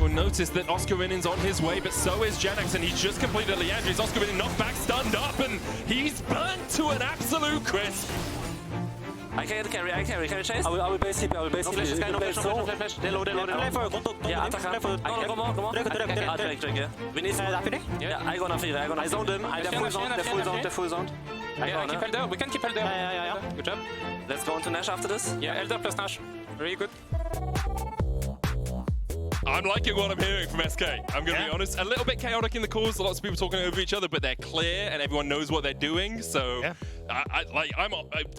You'll notice that Oscarinin's on his way, but so is Genex, and he's just completed Leandri's. Oscarinin knocked back, stunned up, and he's burnt to an absolute crisp. I can carry, can I chase? I will base TP, I will base TP. No flash. They low. Yeah, attack. Come on. Drake. We need... Yeah, I gonna feed, I zoned him. They're full zoned. Yeah, keep Elder. We can keep Elder. Yeah. Good job. Let's go on to Nash after this. Yeah, Elder plus Nash. Very good. I'm liking what I'm hearing from SK. I'm going to be honest. A little bit chaotic in the calls. Lots of people talking over each other, but they're clear and everyone knows what they're doing. So, I'm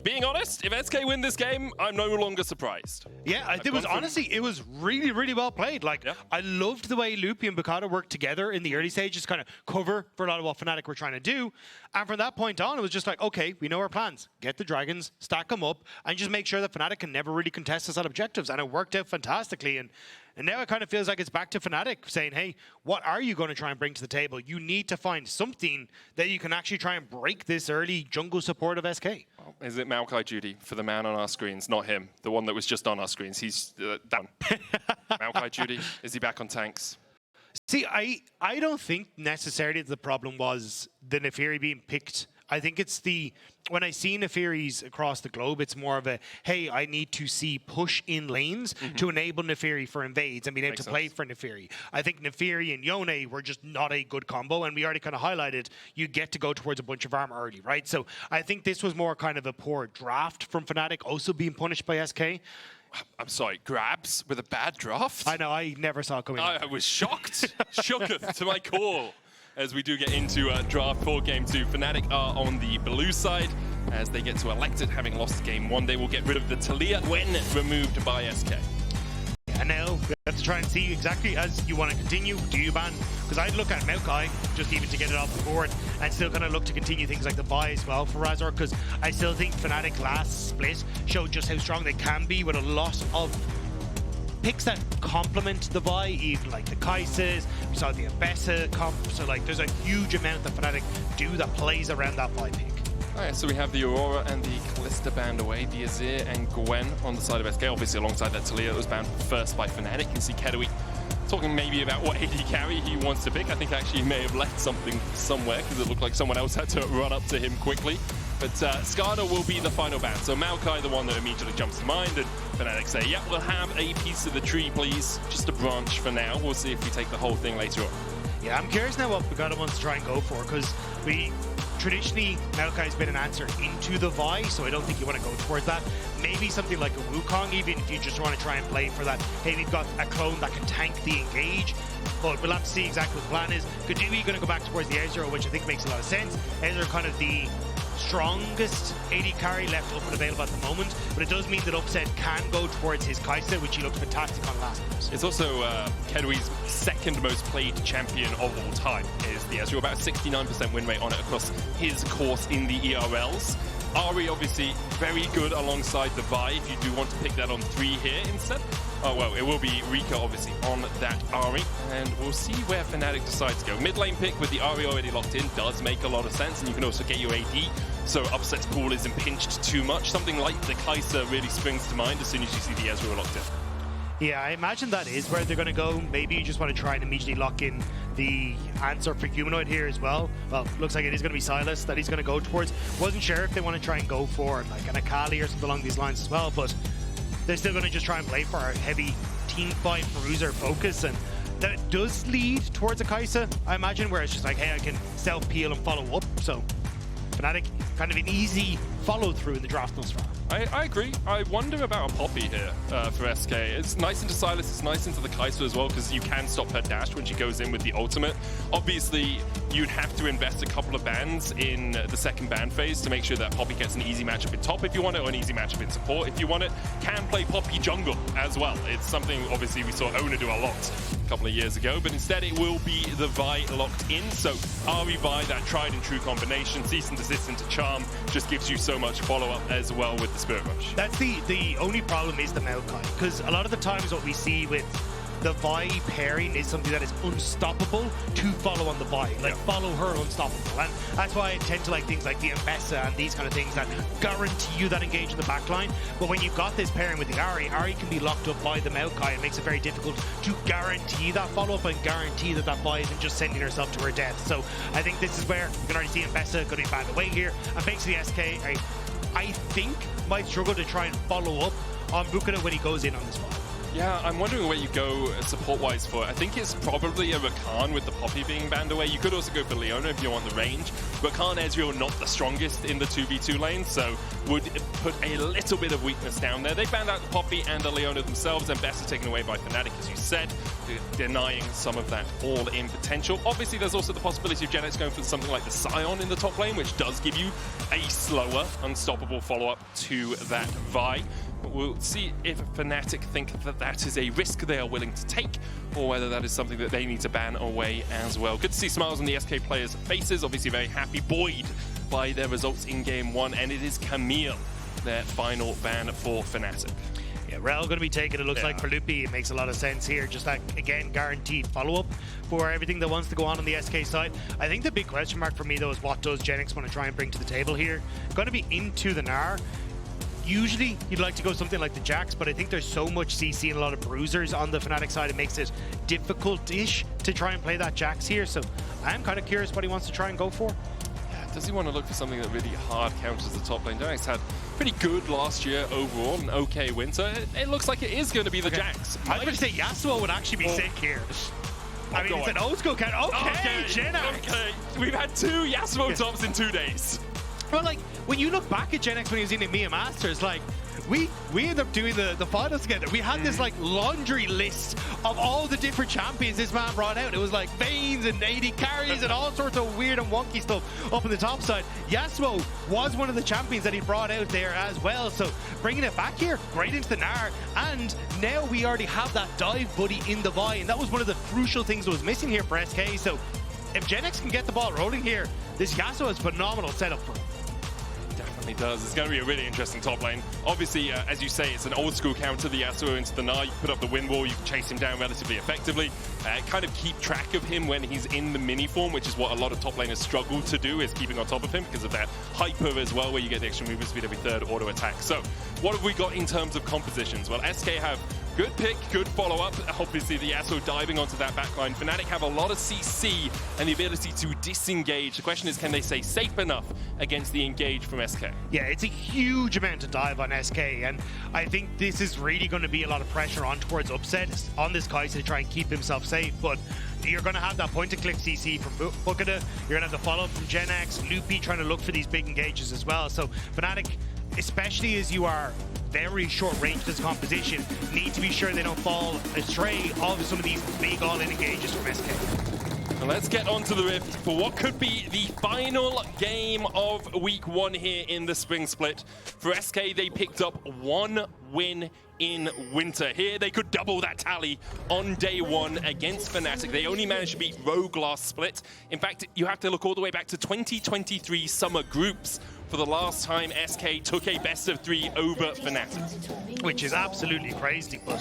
being honest. If SK win this game, I'm no longer surprised. Yeah, it was really, really well played. Like, I loved the way Loopy and Boukada worked together in the early stages, kind of cover for a lot of what Fnatic were trying to do. And from that point on, it was just like, okay, we know our plans. Get the dragons, stack them up, and just make sure that Fnatic can never really contest us at objectives. And it worked out fantastically. And now it kind of feels like it's back to Fnatic saying, hey, what are you going to try and bring to the table? You need to find something that you can actually try and break this early jungle support of SK. Well, is it Maokai duty for the man on our screens? Not him, the one that was just on our screens. He's done. Maokai duty, is he back on tanks? See, I don't think necessarily the problem was the Naafiri being picked. I think it's when I see Naafiris across the globe, it's more of a, hey, I need to see push in lanes to enable Naafiri for invades and being able to play for Naafiri. I think Naafiri and Yone were just not a good combo, and we already kind of highlighted you get to go towards a bunch of armor early, right? So I think this was more kind of a poor draft from Fnatic, also being punished by SK. I'm sorry, grabs with a bad draft? I know, I never saw it coming. I was shocked. Shooketh to my core. As we do get into draft 4 game 2, Fnatic are on the blue side as they get to elect it, having lost game 1. They will get rid of the Talia when removed by SK. And now we have to try and see exactly as you want to continue. Do you ban? Because I'd look at Maokai just even to get it off the board and still kind of look to continue things like the buy as well for Razork, because I still think Fnatic last split showed just how strong they can be with a lot of picks that complement the Vi, even like the Kai'Sas, we saw the Abessa comp, so like there's a huge amount that Fnatic do that plays around that Vi pick. Alright, so we have the Aurora and the Kalista banned away, the Azir and Gwen on the side of SK, obviously alongside that Talia that was banned first by Fnatic. You can see Keduii talking maybe about what AD carry he wants to pick. I think actually he may have left something somewhere because it looked like someone else had to run up to him quickly. But Skirmishes will be the final ban. So Maokai, the one that immediately jumps to mind, and Fnatic say, yeah, we'll have a piece of the tree, please. Just a branch for now. We'll see if we take the whole thing later on. Yeah, I'm curious now what Boukada wants to try and go for, because traditionally, Maokai's been an answer into the Vi, so I don't think you want to go towards that. Maybe something like a Wukong, even if you just want to try and play for that, hey, we've got a clone that can tank the engage. But we'll have to see exactly what the plan is. Keduii going to go back towards the Ezreal, which I think makes a lot of sense. Ezreal kind of the strongest AD carry left up and available at the moment, but it does mean that Upset can go towards his Kai'Sa, which he looked fantastic on last month. It's also Keduii's second most played champion of all time is the Ezreal, about 69% win rate on it across his course in the ERLs. Ahri obviously very good alongside the Vi if you do want to pick that on 3 here instead. Oh well, it will be Rika obviously on that Ahri, and we'll see where Fnatic decides to go. Mid lane pick with the Ahri already locked in does make a lot of sense, and you can also get your AD, so Upset's pool isn't pinched too much. Something like the Kai'Sa really springs to mind as soon as you see the Ezreal locked in. Yeah, I imagine that is where they're going to go. Maybe you just want to try and immediately lock in the answer for Humanoid here as well. Well, looks like it is going to be Sylas that he's going to go towards. Wasn't sure if they want to try and go for like an Akali or something along these lines as well, but they're still going to just try and play for our heavy team fight bruiser focus, and that does lead towards a Kai'Sa, I imagine, where it's just like, hey, I can self-peel and follow up. So Fnatic, kind of an easy follow-through in the draft thus far. I agree. I wonder about a Poppy here for SK. It's nice into Sylas, it's nice into the Kai'Sa as well, because you can stop her dash when she goes in with the ultimate. Obviously, you'd have to invest a couple of bans in the second ban phase to make sure that Poppy gets an easy matchup in top if you want it, or an easy matchup in support if you want it. Can play Poppy jungle as well. It's something, obviously, we saw Ona do a lot a couple of years ago, but instead it will be the Vi locked in. So Ahri Vi, that tried and true combination, cease and desist into charm, just gives you so much follow-up as well with the Spirit Rush. That's the only problem is the Maokai, because a lot of the times what we see with the Vi pairing is something that is unstoppable to follow on the Vi. Like, follow her unstoppable. And that's why I tend to like things like the Mbessa and these kind of things that guarantee you that engage in the backline. But when you've got this pairing with the Ahri can be locked up by the Maokai. It makes it very difficult to guarantee that follow-up and guarantee that that Vi isn't just sending herself to her death. So I think this is where you can already see Mbessa going to be banned away here. And basically SK, I think, might struggle to try and follow up on Boukada when he goes in on this one. Yeah, I'm wondering where you go support-wise for it. I think it's probably a Rakan with the Poppy being banned away. You could also go for Leona if you want the range. Rakan Ezreal not the strongest in the 2v2 lane, so would put a little bit of weakness down there. They banned out the Poppy and the Leona themselves, and best taken away by Fnatic, as you said, denying some of that all-in potential. Obviously, there's also the possibility of Genix going for something like the Scion in the top lane, which does give you a slower, unstoppable follow-up to that Vi. But we'll see if Fnatic think that that is a risk they are willing to take, or whether that is something that they need to ban away as well. Good to see smiles on the SK players' faces, obviously very happy, buoyed by their results in Game 1, and it is Camille, their final ban for Fnatic. Yeah, Rell going to be taken, it looks like, for Loopy. It makes a lot of sense here. Just that, again, guaranteed follow-up for everything that wants to go on the SK side. I think the big question mark for me, though, is what does Genix want to try and bring to the table here? Going to be into the Gnar. Usually, you'd like to go something like the Jax, but I think there's so much CC and a lot of bruisers on the Fnatic side, it makes it difficult-ish to try and play that Jax here. So I'm kind of curious what he wants to try and go for. Yeah, does he want to look for something that really hard counters the top lane? Jax had pretty good last year overall, an okay winter. It looks like it is going to be the Jax. I was going to say Yasuo would actually be sick here. I mean, it's an old school count. Okay, Genix. Okay, we've had 2 Yasuo tops in 2 days. Well, like, when you look back at Genix when he was in the EMEA Masters, like, we ended up doing the finals together. We had this, like, laundry list of all the different champions this man brought out. It was, like, Vaynes and AD carries and all sorts of weird and wonky stuff up on the top side. Yasuo was one of the champions that he brought out there as well. So, bringing it back here, right into the Gnar. And now we already have that dive buddy in the Vi. And that was one of the crucial things that was missing here for SK. So, if Genix can get the ball rolling here, this Yasuo is a phenomenal setup for him. Definitely does. It's going to be a really interesting top lane. Obviously, as you say, it's an old school counter, the Yasuo into the Gnar. You put up the wind wall, you can chase him down relatively effectively. Kind of keep track of him when he's in the mini form, which is what a lot of top laners struggle to do, is keeping on top of him because of that hyper as well, where you get the extra movement speed every third auto attack. So, what have we got in terms of compositions? Well, SK have good pick, good follow-up. Obviously, the Yasuo diving onto that backline. Fnatic have a lot of CC and the ability to disengage. The question is, can they stay safe enough against the engage from SK? Yeah, it's a huge amount to dive on SK, and I think this is really going to be a lot of pressure on towards Upset on this Kai'Sa to try and keep himself safe, but you're going to have that point-and-click CC from Boukada. You're going to have the follow-up from Genix, Loopy trying to look for these big engages as well. So Fnatic, especially as you are very short range this composition, need to be sure they don't fall astray of some of these big all-in engages from SK. Well, let's get on to the Rift for what could be the final game of Week 1 here in the Spring Split. For SK, they picked up 1 win in winter. Here, they could double that tally on day 1 against Fnatic. They only managed to beat Rogue last split. In fact, you have to look all the way back to 2023 Summer Groups for the last time SK took a best-of-3 over Fnatic. Which is absolutely crazy, but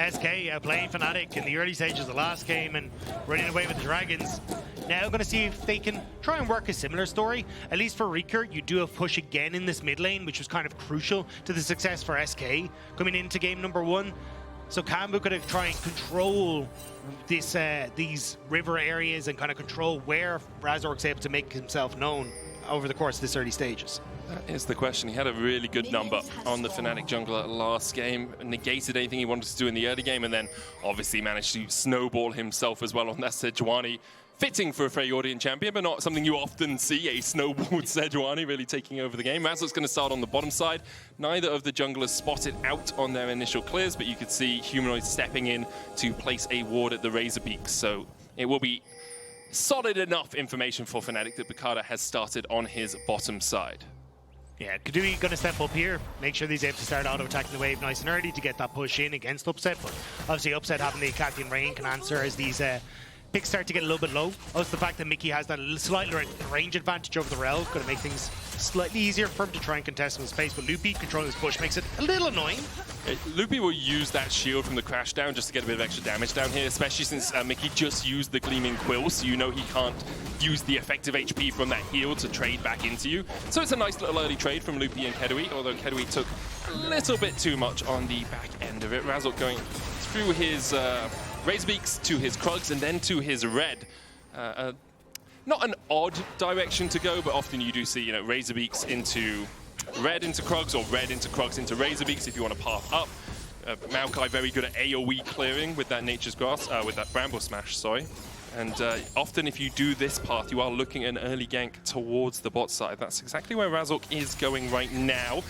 SK playing Fnatic in the early stages of the last game and running away with the Dragons. Now going to see if they can try and work a similar story. At least for FLICKR, you do a push again in this mid lane, which was kind of crucial to the success for SK coming into game number 1. So Kambu could try and control this, these river areas and kind of control where Razork's able to make himself known over the course of this early stages. That is the question. He had a really good number on the Fnatic jungler last game, negated anything he wanted to do in the early game, and then obviously managed to snowball himself as well on that Sejuani. Fitting for a Freljordian champion, but not something you often see, a snowballed Sejuani really taking over the game. Razork's going to start on the bottom side. Neither of the junglers spotted out on their initial clears, but you could see Humanoid stepping in to place a ward at the Razor Peaks. So it will be solid enough information for Fnatic that Boukada has started on his bottom side. Yeah, Keduii going to step up here, make sure he's able to start auto-attacking the wave nice and early to get that push in against Upset, but obviously Upset having the Cathian Rain can answer as these picks start to get a little bit low. Also the fact that Mikyx has that slight range advantage over the Rell, going to make things slightly easier for him to try and contest him in space, but Loopy controlling his push makes it a little annoying. Loopy will use that shield from the crash down just to get a bit of extra damage down here, especially since Mikyx just used the Gleaming Quill, so you know he can't use the effective HP from that heal to trade back into you. So it's a nice little early trade from Loopy and Keduii, although Keduii took a little bit too much on the back end of it. Razork going through his Razorbeaks to his Krugs and then to his Red. Not an odd direction to go, but often you do see, you know, Razorbeaks into Red into Krugs or Red into Krugs into Razorbeaks if you want to path up. Maokai very good at AoE clearing with that Nature's Grass, with that Bramble Smash, sorry. And often if you do this path, you are looking at an early gank towards the bot side. That's exactly where Razork is going right now.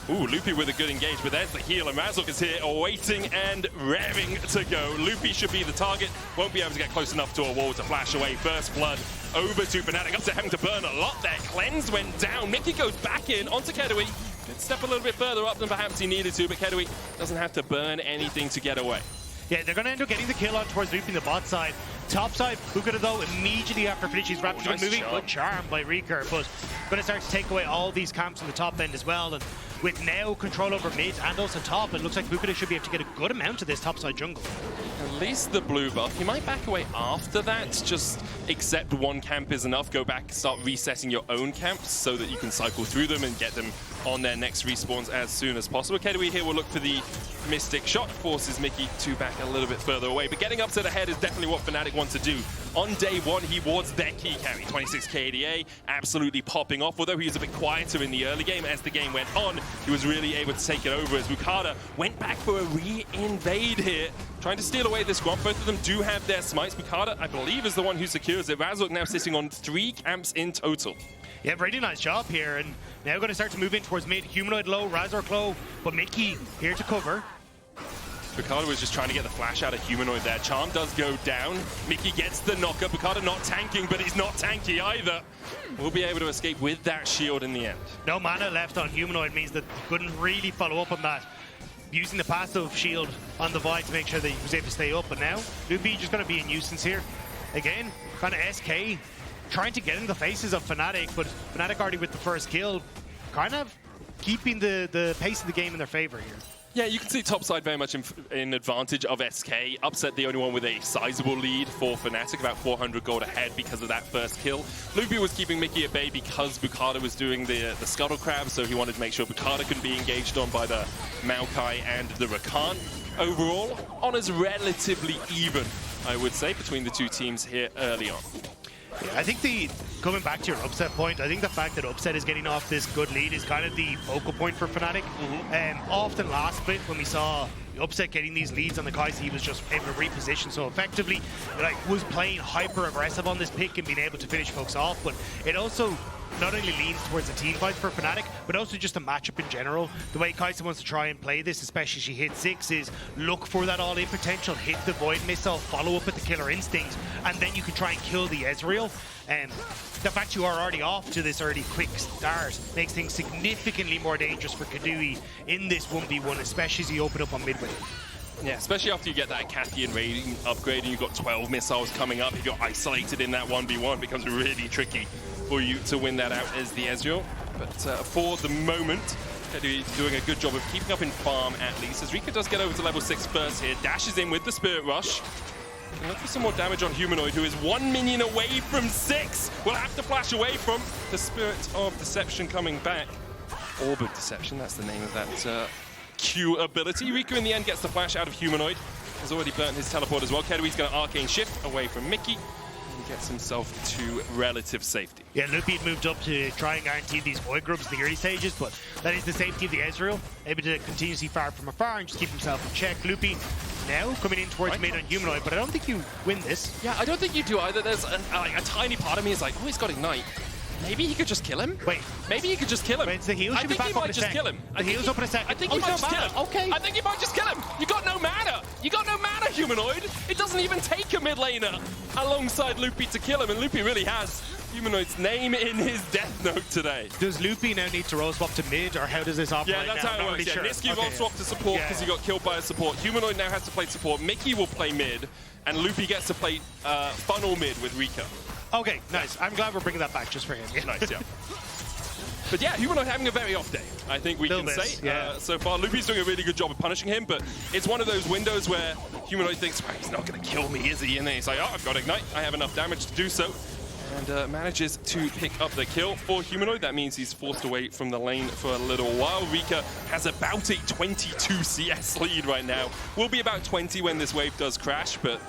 Ooh, Loopy with a good engage, but there's the heal, and Razork is here waiting and raring to go. Loopy should be the target, won't be able to get close enough to a wall to flash away. First blood over to Fnatic, up to having to burn a lot there. Cleanse went down, Mikyx goes back in onto Keduii. Did step a little bit further up than perhaps he needed to, but Keduii doesn't have to burn anything to get away. Yeah, they're going to end up getting the kill on towards Loopy the bot side. Top side, Boukada though, immediately after finishing his Raptor nice moving, charm. good charm by FLICKR, but going to start to take away all these camps on the top end as well. And with now control over mid and also top, it looks like Boukada should be able to get a good amount of this top side jungle. At least the blue buff. You might back away after that, just accept one camp is enough, go back, start resetting your own camps so that you can cycle through them and get them on their next respawns as soon as possible. Keduii here will look for the Mystic Shot, forces Mikyx to back a little bit further away, but getting up to the head is definitely what Fnatic want to do. On day one, he wards their key carry, 26k ADA, absolutely popping off, although he was a bit quieter in the early game. As the game went on, he was really able to take it over as Boukada went back for a re-invade here, trying to steal away this Gromp. Both of them do have their smites. Boukada, I believe, is the one who secures it. Razork now sitting on 3 camps in total. Yeah, really nice job here, and now going to start to move in towards mid. Humanoid low, Razork low, but Mikyx here to cover. Boukada was just trying to get the flash out of Humanoid there. Charm does go down. Mikyx gets the knocker. Boukada not tanking, but he's not tanky either. We'll be able to escape with that shield in the end. No mana left on Humanoid means that he couldn't really follow up on that. Using the passive shield on the Void to make sure that he was able to stay up, but now Loopy just going to be a nuisance here. Again, kind of SK trying to get in the faces of Fnatic, but Fnatic already with the first kill, kind of keeping the pace of the game in their favor here. Yeah, you can see topside very much in advantage of SK. Upset the only one with a sizable lead for Fnatic, about 400 gold ahead because of that first kill. Loopy was keeping Mikyx at bay because Boukada was doing the scuttle crab, so he wanted to make sure Boukada couldn't be engaged on by the Maokai and the Rakan. Overall, honors relatively even, I would say, between the two teams here early on. Yeah, I think coming back to your Upset point, I think the fact that Upset is getting off this good lead is kind of the focal point for Fnatic. Often last split when we saw Upset getting these leads on the Kai'Sa, he was just able to reposition so effectively. Like, was playing hyper aggressive on this pick and being able to finish folks off, but it also not only leans towards the team fight for Fnatic, but also just a matchup in general. The way Kai'Sa wants to try and play this, especially she hit 6, is look for that all-in potential, hit the Void Missile, follow up with the Killer Instinct, and then you can try and kill the Ezreal. And the fact you are already off to this early quick start makes things significantly more dangerous for Keduii in this 1v1, especially as you open up on midway. Yeah, especially after you get that Cathian rating upgrade and you've got 12 missiles coming up. If you're isolated in that 1v1, it becomes really tricky for you to win that out as the Ezreal. But for the moment, Keduii doing a good job of keeping up in farm at least. As Rika does get over to level 6 first here, dashes in with the Spirit Rush. Look for some more damage on Humanoid, who is 1 minion away from 6. Will have to flash away from the Spirit of Deception coming back. Orb of Deception, that's the name of that Q ability. Rika in the end gets the flash out of Humanoid. Has already burnt his teleport as well. Keduii's going to Arcane Shift away from Mikyx. Gets himself to relative safety. Yeah, Loopy had moved up to try and guarantee these Void Grubs in the early stages, but that is the safety of the Ezreal, able to continuously fire from afar and just keep himself in check. Loopy now coming in towards mid on Humanoid, but I don't think you win this. Yeah, I don't think you do either. There's a tiny part of me is like, oh, he's got Ignite. Maybe he could just kill him? Wait. Maybe he could just kill him. Wait, it's the heal. I think he might just kill him. The heal's up in a second. I think he might just kill him. Okay. I think he might just kill him. You got no mana. You got no mana, Humanoid. It doesn't even take a mid laner alongside Loopy to kill him, and Loopy really has Humanoid's name in his death note today. Does Loopy now need to roll swap to mid, or how does this operate? Yeah, that's now? how it works. Really Yeah, sure. Niski roll swap to support because he got killed by a support. Humanoid now has to play support. Mikyx will play mid, and Loopy gets to play funnel mid with Rika. Okay, nice. I'm glad we're bringing that back just for him. Yeah. Nice, yeah. But yeah, Humanoid having a very off day, I think we can say. Yeah. So far, Loopy's doing a really good job of punishing him, but it's one of those windows where Humanoid thinks, well, he's not going to kill me, is he? And then he's like, oh, I've got Ignite. I have enough damage to do so. And manages to pick up the kill for Humanoid. That means he's forced away from the lane for a little while. Rika has about a 22 CS lead right now. Will be about 20 when this wave does crash, but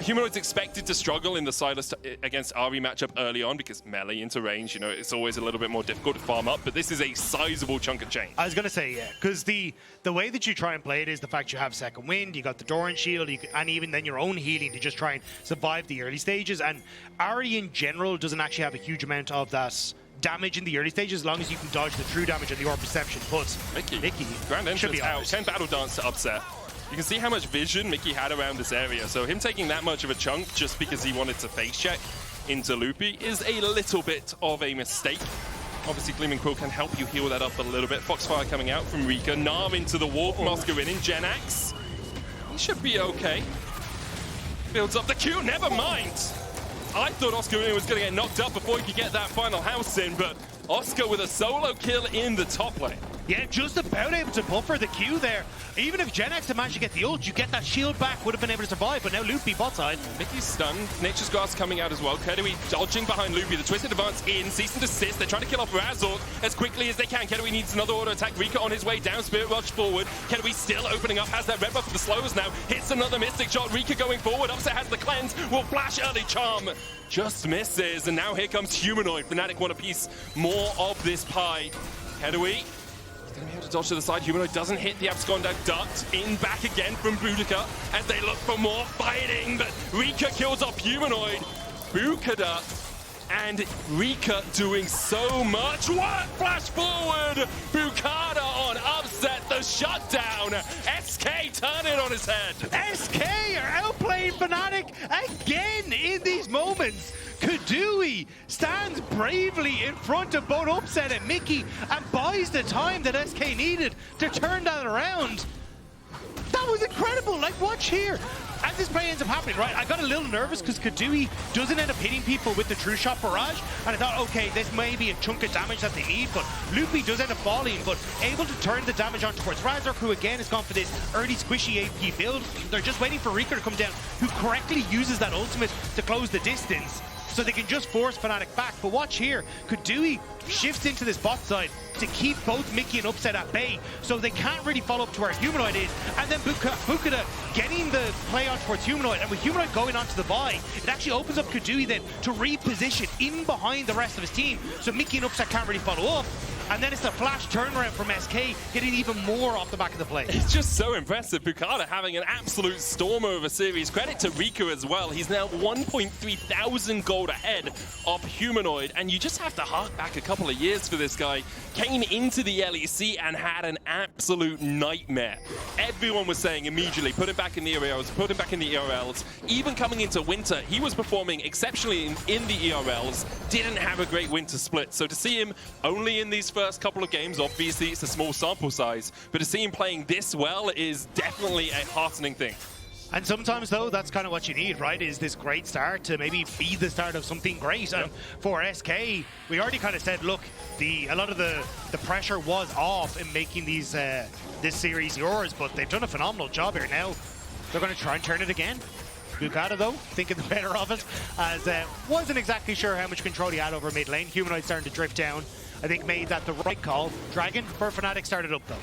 Humanoid's expected to struggle in the Sylas against Ahri matchup early on because melee into range, you know, it's always a little bit more difficult to farm up, but this is a sizable chunk of change. I was going to say, yeah, because the way that you try and play it is the fact you have second wind, you got the Doran shield, and even then your own healing to just try and survive the early stages. And Ahri in general doesn't actually have a huge amount of that damage in the early stages as long as you can dodge the true damage and your perception. But Mikyx Grand should entrance be out, 10 battle dance to upset. You can see how much vision Mikyx had around this area, so him taking that much of a chunk just because he wanted to face check into Loopy is a little bit of a mistake. Obviously, Gleaming Quill can help you heal that up a little bit. Foxfire coming out from Rika. Gnar into the wall from Oscarinin. Genax, he should be okay. Builds up the Q, never mind. I thought Oscarinin was going to get knocked up before he could get that final house in, but Oscar with a solo kill in the top lane. Yeah, just about able to buffer the Q there. Even if Genax had managed to get the ult, you get that shield back, would have been able to survive, but now Loopy bot side. Mikyx stunned, Nature's Grass coming out as well. Keduii dodging behind Loopy, the twisted advance in, cease and desist. They're trying to kill off Razork as quickly as they can. Keduii needs another auto attack. Rika on his way down, Spirit Rush forward. Keduii still opening up, has that red buff for the slows now. Hits another Mystic Shot, Rika going forward. Upset has the cleanse, will flash early charm. Just misses, and now here comes Humanoid. Fnatic want a piece more of this pie. Keduii gonna be able to dodge to the side. Humanoid doesn't hit the Absconder duct. In back again from Boukada as they look for more fighting, but Rika kills off Humanoid. Boukada and Rika doing so much. What? Flash forward! Boukada on upset the shutdown. SK turn it on his head. SK are outplaying Fnatic again in these moments. Keduii stands bravely in front of both Upset and Mikyx and buys the time that SK needed to turn that around. That was incredible. Like, watch here. As this play ends up happening, right, I got a little nervous because Keduii doesn't end up hitting people with the True Shot Barrage, and I thought, okay, this may be a chunk of damage that they need, but Loopy does end up falling, but able to turn the damage on towards Razork, who again has gone for this early squishy AP build. They're just waiting for Rika to come down, who correctly uses that ultimate to close the distance, so they can just force Fnatic back. But watch here, Keduii shifts into this bot side to keep both Mikyx and Upset at bay, so they can't really follow up to where Humanoid is. And then Boukada getting the play on towards Humanoid, and with Humanoid going onto the buy, it actually opens up Keduii then to reposition in behind the rest of his team, so Mikyx and Upset can't really follow up. And then it's a flash turnaround from SK, getting even more off the back of the play. It's just so impressive. Boukada having an absolute stormer of a series. Credit to Rika as well. He's now 1,300 gold ahead of Humanoid. And you just have to hark back a couple of years for this guy. Came into the LEC and had an absolute nightmare. Everyone was saying immediately, put him back in the ERLs, put him back in the ERLs. Even coming into winter, he was performing exceptionally in the ERLs. Didn't have a great winter split. So to see him only in these first couple of games, obviously it's a small sample size, but to see him playing this well is definitely a heartening thing. And sometimes, though, that's kind of what you need, right? Is this great start to maybe be the start of something great. And for SK, we already kind of said, look, a lot of the pressure was off in making these this series yours, but they've done a phenomenal job here. Now they're going to try and turn it again. Boukada, though, thinking the better of it, as wasn't exactly sure how much control he had over mid lane. Humanoid starting to drift down. I think made that the right call. Dragon for Fnatic started up, though.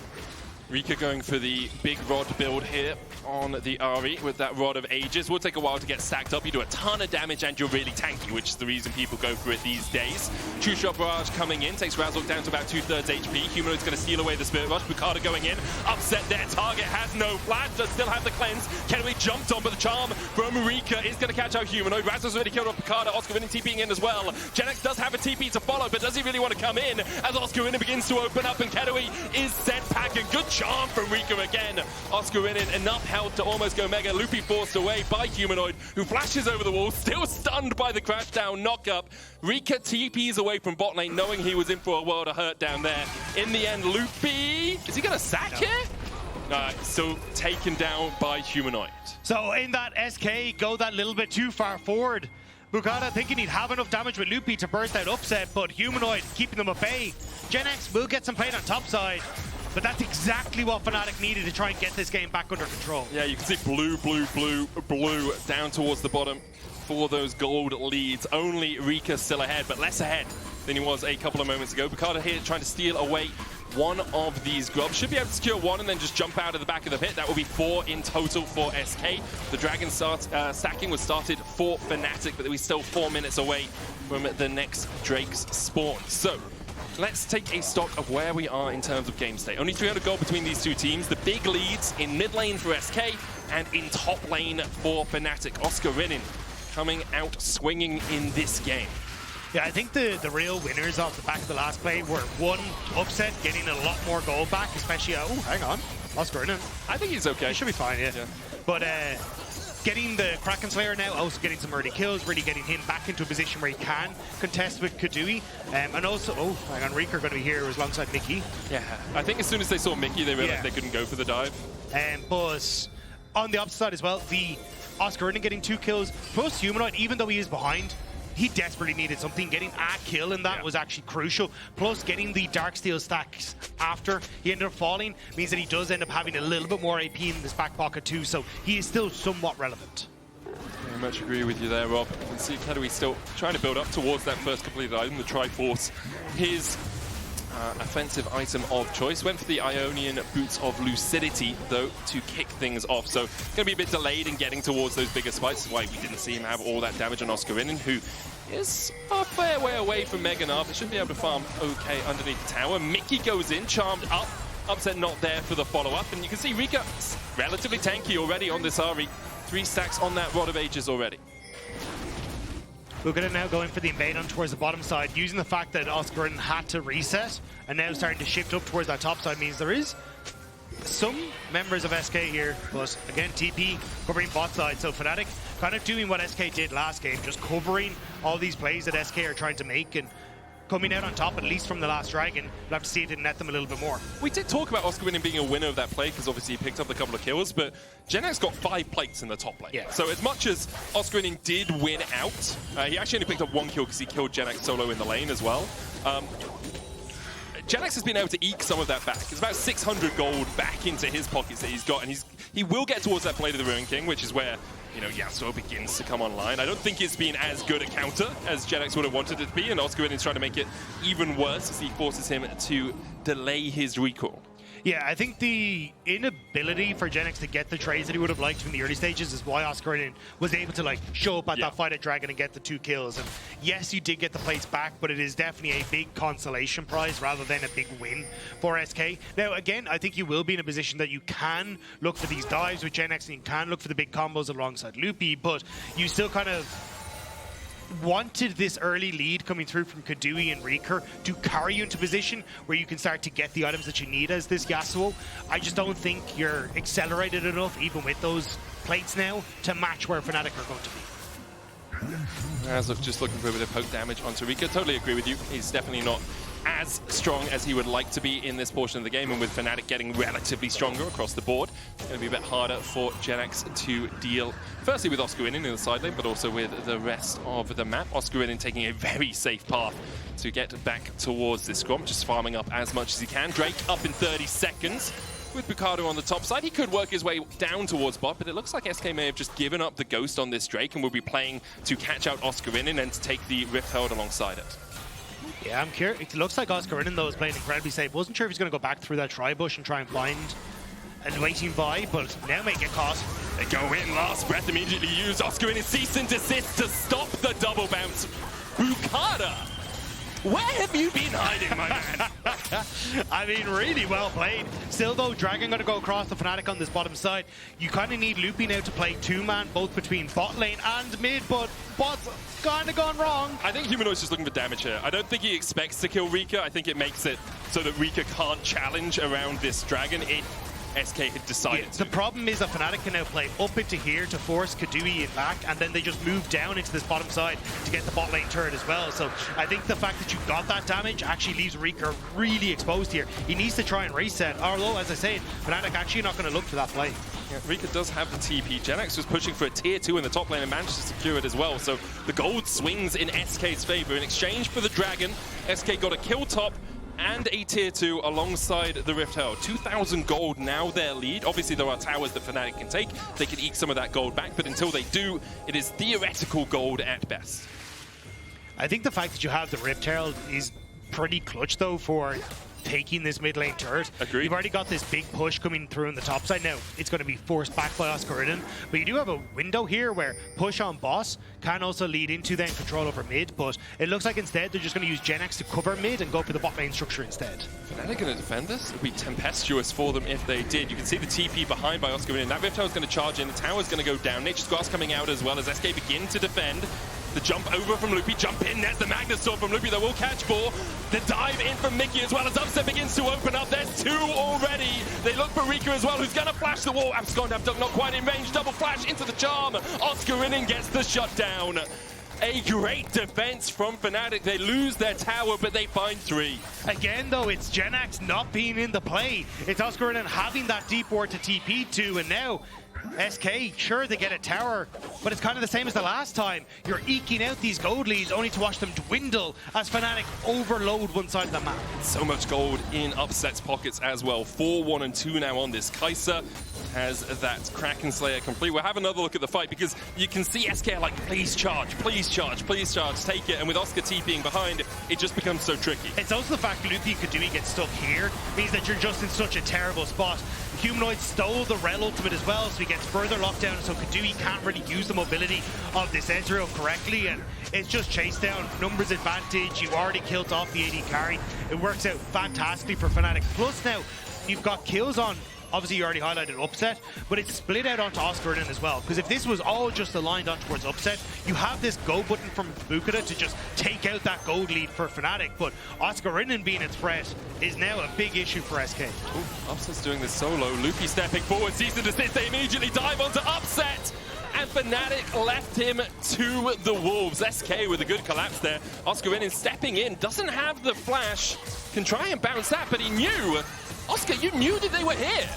Rika going for the big rod build here on the Ahri with that Rod of Ages. Will take a while to get stacked up. You do a ton of damage and you're really tanky, which is the reason people go for it these days. True Shot Barrage coming in, takes Razork down to about 2/3 HP. Humanoid's going to steal away the Spirit Rush. Boukada going in, upset their target, has no flash, does still have the cleanse. Keduii jumped on, but the charm from Rika is going to catch out Humanoid. Razork's already killed off Boukada. Oscarinin TPing in as well. Genax does have a TP to follow, but does he really want to come in as Oscarinin begins to open up and Keduii is sent packing. Good charm from Rika again. Oscarinin enough health to almost go mega. Loopy forced away by Humanoid, who flashes over the wall, still stunned by the crash down knock up. Rika TPs away from bot lane, knowing he was in for a world of hurt down there. In the end, Loopy, is he going to sack here? So taken down by Humanoid. So in that SK go that little bit too far forward. Boukada thinking he'd have enough damage with Loopy to burst out upset, but Humanoid keeping them at bay. Gen-X will get some played on top side, but that's exactly what Fnatic needed to try and get this game back under control. Yeah, you can see blue down towards the bottom for those gold leads. Only Rika still ahead, but less ahead than he was a couple of moments ago. Boukada here trying to steal away one of these grubs. Should be able to secure one and then just jump out of the back of the pit. That will be 4 in total for SK. The Dragon stacking was started for Fnatic, but we're still 4 minutes away from the next Drake's spawn. So let's take a stock of where we are in terms of game state. Only 300 gold between these two teams. The big leads in mid lane for SK and in top lane for Fnatic. Oscarinin coming out swinging in this game. Yeah, I think the real winners off the back of the last play were one, upset, getting a lot more gold back, especially, oh, hang on, Oscarinin. I think he's okay. He should be fine, yeah. But getting the Kraken Slayer now, also getting some early kills, really getting him back into a position where he can contest with Keduii. And also, oh, hang on, Reeker going to be here alongside Mikyx. Yeah, I think as soon as they saw Mikyx, they realized they couldn't go for the dive. But on the opposite side as well, the Oscarinin getting 2 kills, plus Humanoid, even though he is behind, he desperately needed something. Getting a kill in that was actually crucial. Plus, getting the Darksteel stacks after he ended up falling means that he does end up having a little bit more AP in this back pocket too, so he is still somewhat relevant. Very much agree with you there, Rob. You can see Keduii still trying to build up towards that first completed item, the Triforce. His offensive item of choice. Went for the Ionian Boots of Lucidity, though, to kick things off. So, going to be a bit delayed in getting towards those bigger spikes. That's why we didn't see him have all that damage on Oscarinin, who is a fair way away from Mega Gnar, but should be able to farm okay underneath the tower. Mikyx goes in, charmed up. Upset not there for the follow-up. And you can see Rika relatively tanky already on this Ahri. 3 stacks on that Rod of Ages already. Boukada now going for the invade on towards the bottom side, using the fact that Oscarinin had to reset and now starting to shift up towards that top side means there is some members of SK here, but again TP covering bot side, so Fnatic kind of doing what SK did last game, just covering all these plays that SK are trying to make and coming out on top, at least from the last Dragon. We'll have to see it and net them a little bit more. We did talk about Oscarinin being a winner of that play because obviously he picked up a couple of kills, but Gen-X got 5 plates in the top lane. Yeah. So as much as Oscarinin did win out, he actually only picked up 1 kill because he killed Gen-X solo in the lane as well. Gen-X has been able to eke some of that back. It's about 600 gold back into his pockets that he's got, and he will get towards that play to the Ruin King, which is where, you know, Yasuo begins to come online. I don't think it's been as good a counter as Gen-X would have wanted it to be, and Oscarinin is trying to make it even worse as he forces him to delay his recall. Yeah, I think the inability for Gen-X to get the trades that he would have liked from the early stages is why Oscarinin was able to show up at that fight at Dragon and get the 2 kills. And yes, you did get the plates back, but it is definitely a big consolation prize rather than a big win for SK. Now, again, I think you will be in a position that you can look for these dives with Gen-X and you can look for the big combos alongside Loopy, but you still kind of wanted this early lead coming through from Keduii and Reeker to carry you into position where you can start to get the items that you need as this Yasuo. I just don't think you're accelerated enough, even with those plates now, to match where Fnatic are going to be. Razork just looking for a bit of poke damage onto Rika. Totally agree with you. He's definitely not as strong as he would like to be in this portion of the game, and with Fnatic getting relatively stronger across the board, it's going to be a bit harder for Gen-X to deal, firstly with Oscarinin in the side lane, but also with the rest of the map. Oscarinin taking a very safe path to get back towards this scrum, just farming up as much as he can. Drake up in 30 seconds. With Boukada on the top side, he could work his way down towards bot, but it looks like SK may have just given up the ghost on this Drake and will be playing to catch out Oscarinin and to take the Rift Herald alongside it. Yeah, I'm curious. It looks like Oscarinin, though, is playing incredibly safe. Wasn't sure if he's going to go back through that tri-bush and try and find and waiting by, but now may get caught. They go in, last breath immediately used. Oscarinin cease and desist to stop the double bounce. Boukada! Where have you been hiding, my man? I mean, really well played. Still, though, Dragon going to go across the Fnatic on this bottom side. You kind of need Loopy now to play 2-man, both between bot lane and mid, but bot's kind of gone wrong. I think Humanoid's just looking for damage here. I don't think he expects to kill Rika. I think it makes it so that Rika can't challenge around this Dragon. SK had decided to. The problem is that Fnatic can now play up into here to force Keduii in back, and then they just move down into this bottom side to get the bot lane turret as well. So I think the fact that you got that damage actually leaves Rika really exposed here. He needs to try and reset, although, as I said, Fnatic actually not going to look for that play. Yeah, Rika does have the TP. Genax was pushing for a tier 2 in the top lane and managed to secure it as well. So the gold swings in SK's favor. In exchange for the dragon, SK got a kill top and a tier 2 alongside the Rift Herald. 2,000 gold now their lead. Obviously there are towers that Fnatic can take. They can eke some of that gold back, but until they do, it is theoretical gold at best. I think the fact that you have the Rift Herald is pretty clutch though for taking this mid lane turret. Agreed. You've already got this big push coming through on the top side. Now, it's going to be forced back by Oscarinin, but you do have a window here where push on boss can also lead into then control over mid, but it looks like instead they're just going to use Genax to cover mid and go for the bot lane structure instead. Fnatic going to defend this? It would be tempestuous for them if they did. You can see the TP behind by Oscarinin. That Rift Tower is going to charge in. The tower is going to go down. Nature's Grass coming out as well as SK begin to defend. The jump over from Loopy, jump in, there's the Magnus Sword from Loopy that will catch 4. The dive in from Mikyx as well as Upset begins to open up. There's 2 already. They look for Rika as well, who's going to flash the wall. Abscond not quite in range, double flash into the charm. Oscarinin gets the shutdown. A great defense from Fnatic. They lose their tower, but they find 3. Again, though, it's Genax not being in the play. It's Oscarinin having that deep ward to TP to, and now SK, sure, they get a tower, but it's kind of the same as the last time. You're eking out these gold leads only to watch them dwindle as Fnatic overload one side of the map. So much gold in Upset's pockets as well. 4, 1, and 2 now on this. Kai'Sa has that Kraken Slayer complete. We'll have another look at the fight because you can see SK like, please charge, please charge, please charge, take it. And with Oscar TPing behind, it just becomes so tricky. It's also the fact Loopy and Keduii get stuck here means that you're just in such a terrible spot. Humanoid stole the Rell ultimate as well, so he gets further locked down, so Keduii can't really use the mobility of this Ezreal correctly, and it's just chase down, numbers advantage. You already killed off the AD carry. It works out fantastically for Fnatic. Plus now, you've got kills on, obviously you already highlighted Upset, but it's split out onto Oscarinin as well, because if this was all just aligned on towards Upset, you have this go button from Boukada to just take out that gold lead for Fnatic, but Oscarinin being a threat is now a big issue for SK. Ooh, Upset's doing this solo. Loopy stepping forward, sees the desist, they immediately dive onto Upset! And Fnatic left him to the wolves. SK with a good collapse there. Oscarinin stepping in, doesn't have the flash, can try and bounce that, but he knew. Oscar, you knew that they were here.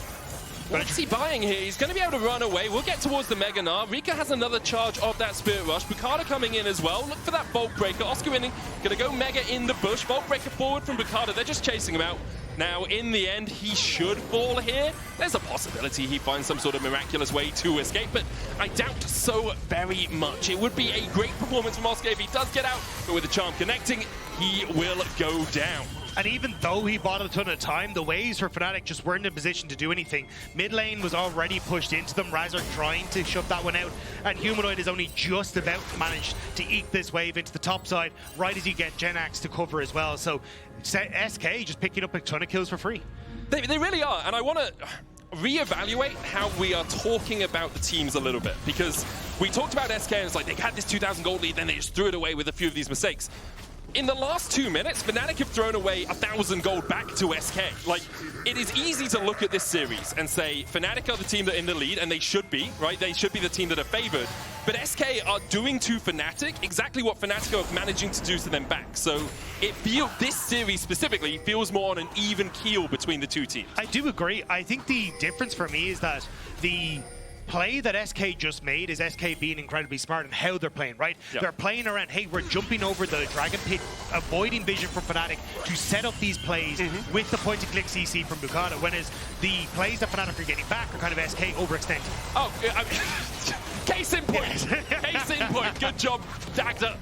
What's he buying here? He's going to be able to run away. We'll get towards the Mega Gnar. Rika has another charge of that Spirit Rush. Boukada coming in as well. Look for that Bolt Breaker. Oscarinin going to go Mega in the bush. Bolt Breaker forward from Boukada. They're just chasing him out. Now, in the end, he should fall here. There's a possibility he finds some sort of miraculous way to escape, but I doubt so very much. It would be a great performance from Oscar if he does get out, but with the charm connecting, he will go down. And even though he bought a ton of time, the waves for Fnatic just weren't in position to do anything. Mid lane was already pushed into them, Razork trying to shut that one out, and Humanoid is only just about managed to eke this wave into the top side, right as you get Genax to cover as well. So SK just picking up a ton of kills for free. They really are, and I want to reevaluate how we are talking about the teams a little bit, because we talked about SK and it's like they had this 2,000 gold lead, then they just threw it away with a few of these mistakes. In the last 2 minutes, Fnatic have thrown away 1,000 gold back to SK. Like, it is easy to look at this series and say Fnatic are the team that are in the lead, and they should be, right? They should be the team that are favored. But SK are doing to Fnatic exactly what Fnatic are managing to do to them back. So it feels, this series specifically feels more on an even keel between the two teams. I do agree. I think the difference for me is that the play that SK just made is SK being incredibly smart in how they're playing, right? Yep. They're playing around, hey, we're jumping over the Dragon Pit, avoiding vision from Fnatic to set up these plays with the point-and-click CC from Boukada, whereas the plays that Fnatic are getting back are kind of SK overextending. Oh, case in point. Case in point. Good job, Dagda.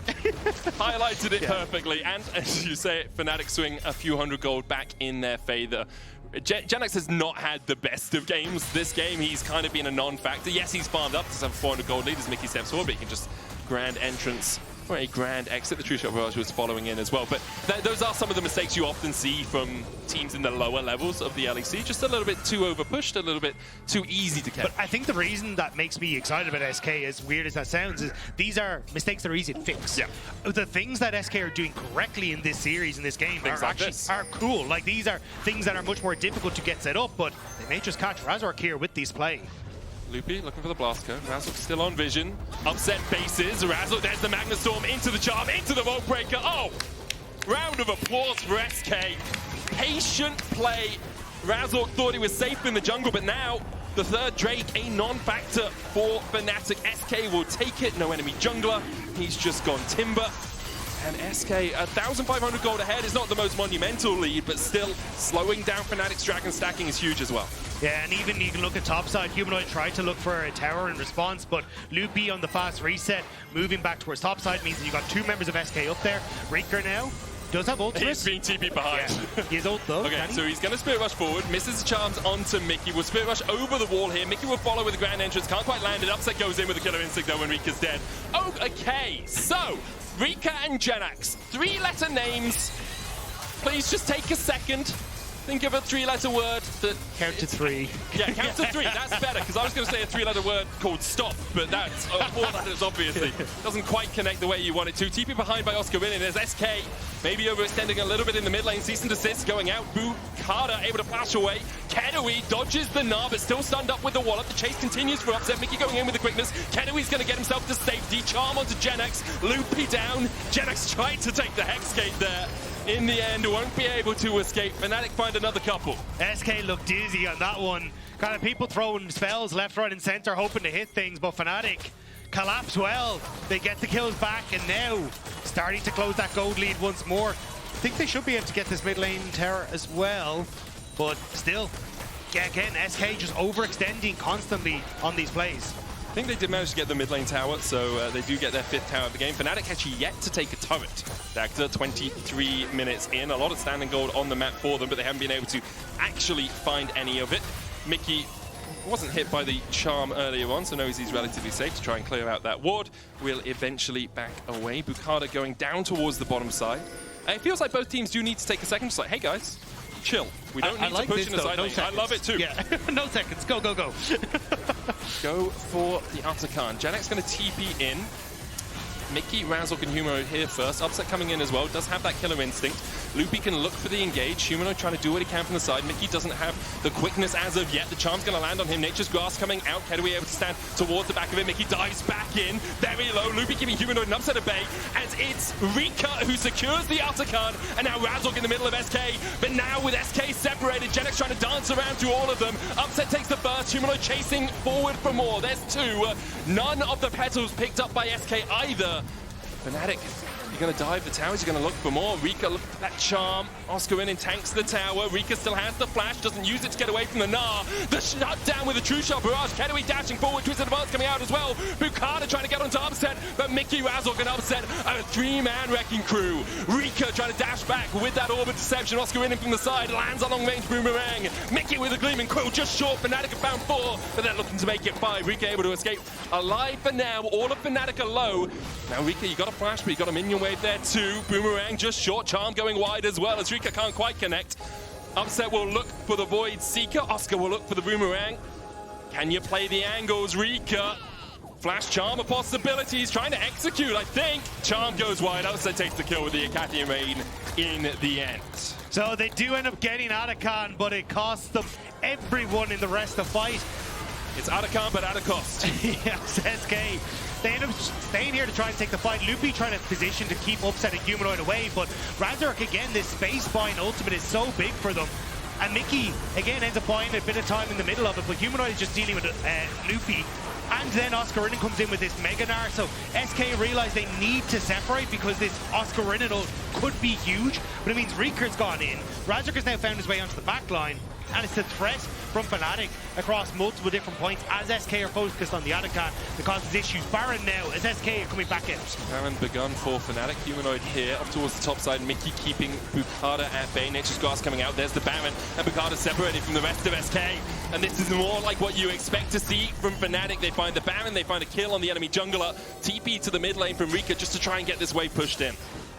Highlighted it perfectly. And as you say, Fnatic swing a few hundred gold back in their favor. Genax has not had the best of games this game. He's kind of been a non-factor. Yes, he's farmed up to have 400 gold lead as Mickey steps forward, but he can just grand entrance for a grand exit. The True Shot Barrage was following in as well. But those are some of the mistakes you often see from teams in the lower levels of the LEC. Just a little bit too over-pushed, a little bit too easy to catch. But I think the reason that makes me excited about SK, as weird as that sounds, is these are mistakes that are easy to fix. Yeah. The things that SK are doing correctly in this series, in this game, are cool. Like, these are things that are much more difficult to get set up, but they may just catch Razork here with these play. Loopy looking for the blast cone. Razork still on vision. Upset bases. Razork, there's the Magna Storm into the charm, into the Vault Breaker. Oh! Round of applause for SK. Patient play. Razork thought he was safe in the jungle, but now the third Drake, a non-factor for Fnatic. SK will take it. No enemy jungler. He's just gone Timber. And SK, 1,500 gold ahead is not the most monumental lead, but still slowing down Fnatic's dragon stacking is huge as well. Yeah, and even you can look at topside. Humanoid tried to look for a tower in response, but Loopy on the fast reset, moving back towards topside, means that you got two members of SK up there. FLICKR now does have ultimate. He's being TP behind. Yeah. He has ult though. Okay, so he's going to Spirit Rush forward, misses the charms onto Mickey. Will Spirit Rush over the wall here. Mickey will follow with the grand entrance, can't quite land it. Upset goes in with the killer instinct though when Rika's dead. Oh, okay, so Rika and Jenax, three-letter names. Please just take a second. Think of a three-letter word that... Count to three. Yeah, count to three. That's better, because I was going to say a three-letter word called stop, but that's four letters, obviously. Doesn't quite connect the way you want it to. TP behind by Oscarinin. There's SK, maybe overextending a little bit in the mid lane. Cease and desist going out. Boukada able to flash away. Keduii dodges the Gnar, but still stunned up with the wallet. The chase continues for Upset. Mickey going in with the quickness. Keduii's going to get himself to safety. Charm onto Jenax. Loopy down. Jenax tried to take the Hex Gate there. In the end, won't be able to escape. Fnatic find another couple. SK looked dizzy on that one. Kind of people throwing spells left, right, and center, hoping to hit things, but Fnatic collapse well. They get the kills back, and now starting to close that gold lead once more. I think they should be able to get this mid lane tower as well, but still, yeah, again, SK just overextending constantly on these plays. I think they did manage to get the mid lane tower, so they do get their fifth tower of the game. Fnatic actually yet to take a turret. Dagda, 23 minutes in. A lot of standing gold on the map for them, but they haven't been able to actually find any of it. Mickey wasn't hit by the charm earlier on, so knows he's relatively safe to try and clear out that ward. Will eventually back away. Boukada going down towards the bottom side. It feels like both teams do need to take a second. Just like, hey guys, chill. We don't need to push in the side lane. I love it too. Yeah, no seconds. Go, go, go. Go for the Atakan. Jenax going to TP in. Mickey, Razork, and Humanoid here first. Upset coming in as well. Does have that killer instinct. Loopy can look for the engage. Humanoid trying to do what he can from the side. Mickey doesn't have the quickness as of yet. The charm's going to land on him. Nature's Grasp coming out. Keduii able to stand towards the back of it. Mickey dives back in. Very low. Loopy giving Humanoid an upset at bay. As it's Rika who secures the Atakan. And now Razork in the middle of SK. But now with SK separated, Jenax trying to dance around through all of them. Upset takes the first. Humanoid chasing forward for more. There's two. None of the petals picked up by SK either. Fnatic, you're going to dive the towers, you're going to look for more. Rika, look at that charm. Oscarinin tanks the tower. Rika still has the flash, doesn't use it to get away from the Gnar. The shutdown with the True Shot Barrage. Keduii dashing forward, Twisted Advance coming out as well. Boukada trying to get onto Upset, but Mickey, Razork, and Upset, a three-man wrecking crew. Rika trying to dash back with that Orbit Deception. Oscarinin from the side, lands a long-range boomerang. Mickey with a Gleaming Quill, just short. Fnatic have found 4, but they're looking to make it 5. Rika able to escape alive for now. All of Fnatic are low. Now, Rika, you got a flash, but you got a minion wave there too. Boomerang just short, charm going wide as well as Rika can't quite connect. Upset will look for the Void Seeker. Oscar will look for the boomerang. Can you play the angles, Rika? Flash charm a possibility. He's trying to execute, I think. Charm goes wide. Upset takes the kill with the Acadian Rain in the end. So they do end up getting Atakan, but it costs them everyone in the rest of the fight. It's Atakan, but at a cost. Yes, SK. They end up staying here to try and take the fight. Loopy trying to position to keep Upset and Humanoid away, but Razork, again, this space buying ultimate is so big for them. And Mickey, again, ends up buying a bit of time in the middle of it, but Humanoid is just dealing with Loopy. And then Oscarinin comes in with this Mega Gnar, so SK realize they need to separate because this Oscarinin could be huge, but it means Rika's gone in. Razork has now found his way onto the back line, and it's a threat from Fnatic across multiple different points as SK are focused on the Rakan that causes issues. Baron now as SK are coming back out. Baron begun for Fnatic. Humanoid here up towards the top side. Mikyx keeping Boukada at bay. Nature's Grass coming out. There's the Baron, and Boukada separated from the rest of SK. And this is more like what you expect to see from Fnatic. They find the Baron, they find a kill on the enemy jungler. TP to the mid lane from Rika just to try and get this wave pushed in.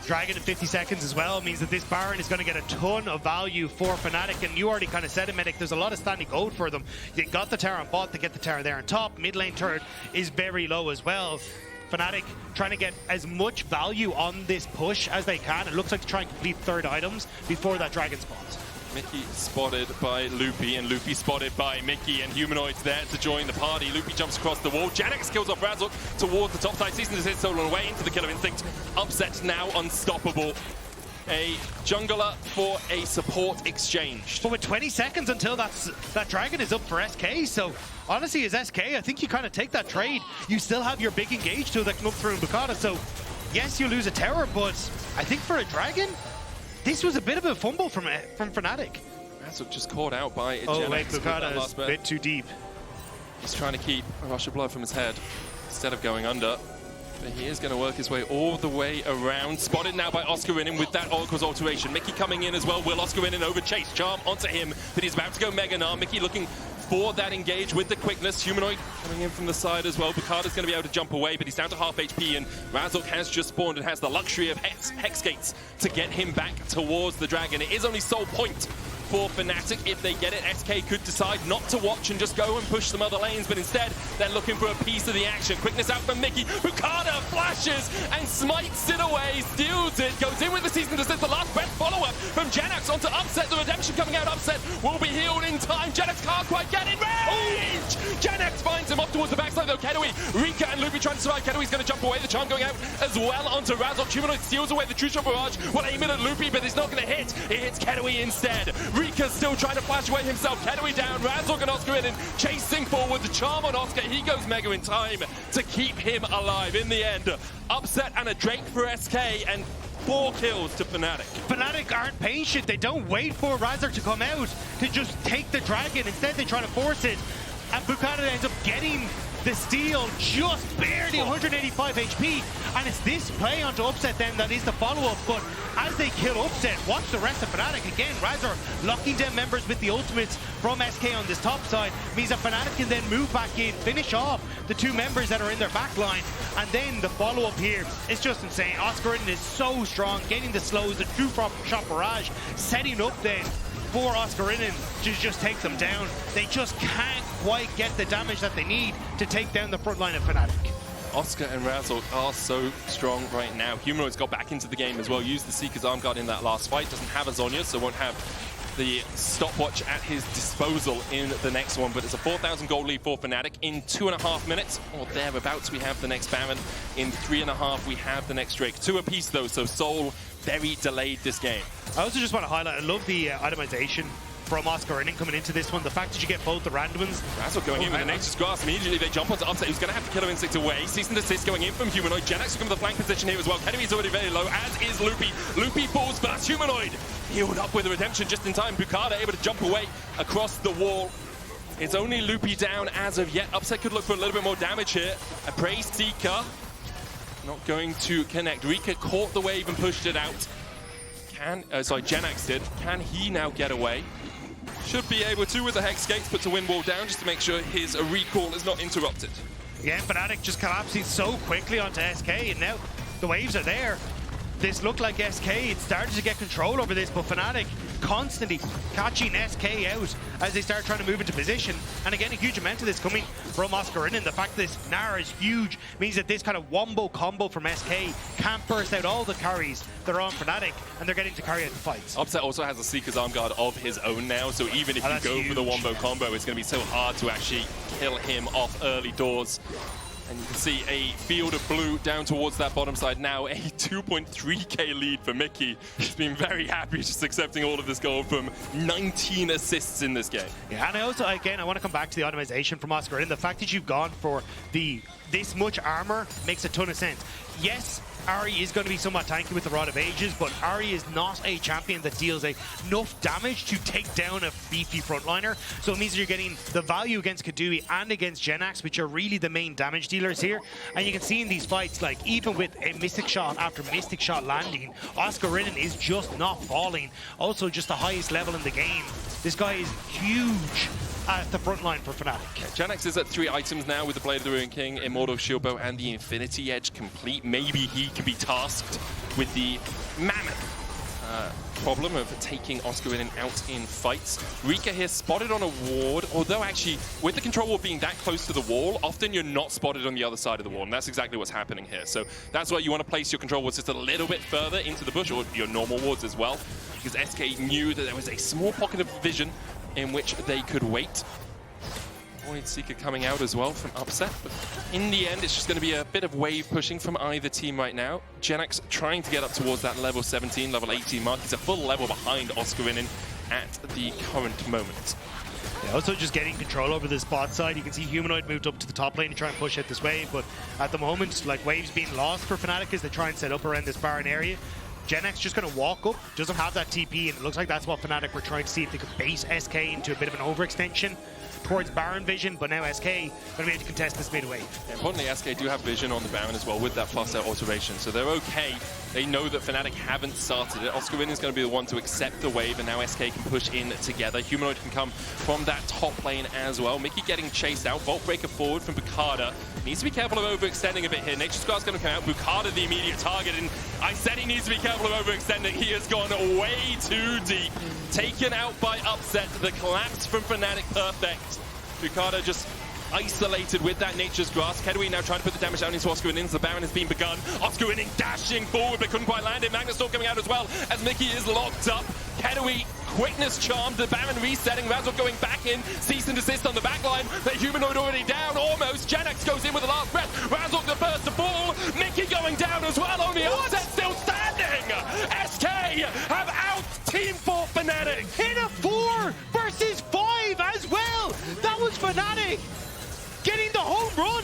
Dragon in 50 seconds as well means that this Baron is going to get a ton of value for Fnatic, and you already kind of said it, Medic, there's a lot of standing gold for them. You got the tower on bot, they get the tower there on top, mid lane turret is very low as well. Fnatic trying to get as much value on this push as they can. It looks like to try and complete third items before that Dragon spawns. Mickey spotted by Loopy, and Loopy spotted by Mickey, and Humanoid's there to join the party. Loopy jumps across the wall. Janex kills off Razork towards the top side. Season his solo away into the Killer Instinct. Upset now unstoppable. A jungler for a support exchange. But with 20 seconds until that Dragon is up for SK, so honestly as SK, I think you kind of take that trade. You still have your big engage tool that can up through in Boukada, so yes, you lose a tower, but I think for a Dragon, this was a bit of a fumble from Fnatic. Razork just caught out by Janex. Oh wait, Boukada is a bit too deep. He's trying to keep a rush of blood from his head instead of going under. But he is going to work his way all the way around. Spotted now by Oscarinin with that Oracle's alteration. Mickey coming in as well. Will Oscarinin over chase? Charm onto him, but he's about to go Mega Gnar. Mickey looking for that engage with the quickness. Humanoid coming in from the side as well. Boukada's going to be able to jump away, but he's down to half HP, and Razork has just spawned and has the luxury of Hex Gates to get him back towards the Dragon. It is only sole point for Fnatic. If they get it, SK could decide not to watch and just go and push some other lanes, but instead they're looking for a piece of the action. Quickness out from Mickey. Boukada flashes and smites it away, steals it, goes in with the season desist. The last breath follow-up from Janex onto Upset. The redemption coming out. Upset will be healed in time. Janex can't quite get in range. Janex finds him up towards the backside though. Keduii, Rika and Loopy trying to survive. Keduii's going to jump away. The charm going out as well onto Razork. Humanoid steals away the True Shot Barrage. Will aim it at Loopy, but it's not going to hit. It hits Keduii instead. Rika's still trying to flash away himself. Keduii down. Razork and Oscarinin chasing forward. The charm on Oscar. He goes Mega in time to keep him alive. In the end, Upset and a Drake for SK and 4 kills to Fnatic. Fnatic aren't patient. They don't wait for Razork to come out to just take the Dragon. Instead, they try to force it. And Boukada ends up getting the steal, just barely 185 HP. And it's this play onto Upset then that is the follow-up. But as they kill Upset, watch the rest of Fnatic. Again, Razork locking down members with the ultimates from SK on this top side. Means that Fnatic can then move back in, finish off the 2 members that are in their back line. And then the follow-up here is just insane. Oscarinin is so strong, getting the slows, the True Shot Barrage, setting up then for Oscarinin to just take them down. They just can't quite get the damage that they need to take down the front line of Fnatic. Oscar and Razork are so strong right now. Humanoid's got back into the game as well. Used the Seeker's Arm Guard in that last fight. Doesn't have a Zhonya, so won't have the stopwatch at his disposal in the next one. But it's a 4,000 gold lead for Fnatic in 2.5 minutes, or thereabouts. We have the next Baron. In 3.5, we have the next Drake. 2 apiece though, so Soul very delayed this game. I also just want to highlight, I love the itemization from Oscarinin coming into this one. The fact that you get both the randoms. Razork going in with the Nature's Grass. Immediately they jump onto Upset, who's going to have to Killer Instinct away. Cease and desist going in from Humanoid. Janex looking for the flank position here as well. Keduii's already very low, as is Loopy. Loopy falls first. Humanoid healed up with a redemption just in time. Boukada able to jump away across the wall. It's only Loopy down as of yet. Upset could look for a little bit more damage here. A Prey Seeker not going to connect. Rika caught the wave and pushed it out. Janex did. Can he now get away? Should be able to with the Hex Gates, but to win wall down just to make sure his recall is not interrupted. Yeah, Fnatic just collapsing so quickly onto SK, and now the waves are there. This looked like SK, it started to get control over this, but Fnatic constantly catching SK out as they start trying to move into position. And again, a huge amount of this coming from Oscarinin. The fact that this Gnar is huge means that this kind of wombo combo from SK can't burst out all the carries that are on Fnatic, and they're getting to carry out the fights. Upset also has a Seeker's Arm Guard of his own now, so even if you go for the wombo combo, it's going to be so hard to actually kill him off early doors. And you can see a field of blue down towards that bottom side now, a 2.3k lead for Mickey. He's been very happy just accepting all of this gold from 19 assists in this game. Yeah, and I also, again, I want to come back to the optimization from Oscarinin. The fact that you've gone for this much armor makes a ton of sense. Yes, Ahri is going to be somewhat tanky with the Rod of Ages, but Ahri is not a champion that deals enough damage to take down a beefy frontliner. So it means that you're getting the value against Keduii and against Jenax, which are really the main damage dealers here. And you can see in these fights, like even with a Mystic Shot after Mystic Shot landing, Oscarinin is just not falling. Also just the highest level in the game. This guy is huge at the front line for Fnatic. Jenax is at 3 items now with the Blade of the Ruined King, Immortal Shield Bow, and the Infinity Edge complete. Maybe he can be tasked with the mammoth problem of taking Oscarinin out in fights. Rika here spotted on a ward, although actually with the control ward being that close to the wall, often you're not spotted on the other side of the wall, and that's exactly what's happening here. So that's why you want to place your control wards just a little bit further into the bush, or your normal wards as well, because SK knew that there was a small pocket of vision in which they could wait. Void Seeker coming out as well from Upset, but in the end it's just going to be a bit of wave pushing from either team right now. Jenax trying to get up towards that level 17, level 18 mark. He's a full level behind Oscarinin at the current moment. Yeah, also just getting control over the spot side. You can see Humanoid moved up to the top lane to try and push out this wave, but at the moment, like, waves being lost for Fnatic as they try and set up around this Baron area. Jenax just going to walk up, doesn't have that TP, and it looks like that's what Fnatic were trying to see if they could base SK into a bit of an overextension towards Baron vision, but now SK going to be able to contest this mid wave. Yeah, importantly, SK do have vision on the Baron as well with that fast out alteration, so they're okay. They know that Fnatic haven't started it. Oscarinin is going to be the one to accept the wave, and now SK can push in together. Humanoid can come from that top lane as well. Mikyx getting chased out. Vault Breaker forward from Boukada. Needs to be careful of overextending a bit here. Nature's Guard's going to come out. Boukada the immediate target, and I said he needs to be careful of overextending. He has gone way too deep. Taken out by Upset. The collapse from Fnatic, perfect. Boukada just isolated with that Nature's Grasp. Keduii now trying to put the damage down into Oscarinin. The Baron has been begun. Oscarinin dashing forward, but couldn't quite land it. Magnet Storm coming out as well as Mikyx is locked up. Keduii, quickness charmed. The Baron resetting. Razork going back in. Cease and desist on the backline. The Humanoid already down almost. Jenax goes in with the last breath. Razork the first to fall. Mikyx going down as well. Only Upset still standing. SK have out team fought Fnatic. In a 4 versus 5 as well. That was Fnatic getting the home run.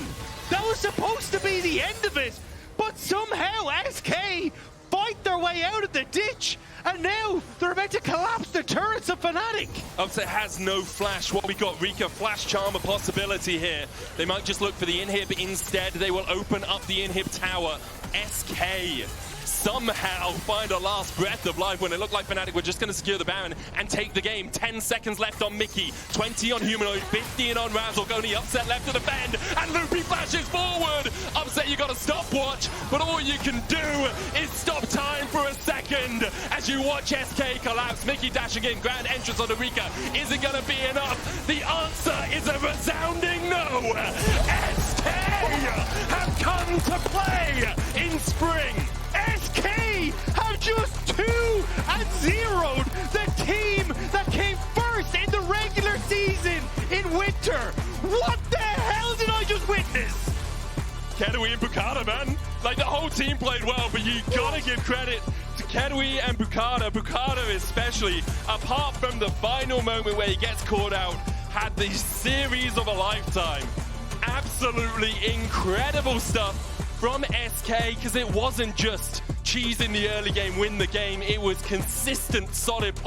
That was supposed to be the end of it, but somehow SK fight their way out of the ditch, and now they're about to collapse the turrets of Fnatic. Upset has no flash. What we got, Rika, flash charm a possibility here. They might just look for the inhib instead. They will open up the inhib tower. SK somehow find a last breath of life when it looked like Fnatic were just going to secure the Baron and take the game. 10 seconds left on Mikyx, 20 on Humanoid, 15 on Razork. Only Upset left to defend, and Loopy flashes forward. Upset, you got a stopwatch, but all you can do is stop time for a second as you watch SK collapse. Mikyx dashing in, grand entrance on the Rika. Is it going to be enough? The answer is a resounding no. SK have come to play in spring. SK have just 2-0'd the team that came first in the regular season in winter. What the hell did I just witness? Keduii and Boukada, man. Like, the whole team played well, but you gotta give credit to Keduii and Boukada. Boukada especially, apart from the final moment where he gets caught out, had the series of a lifetime. Absolutely incredible stuff from SK, because it wasn't just cheese in the early game, win the game. It was consistent, solid play.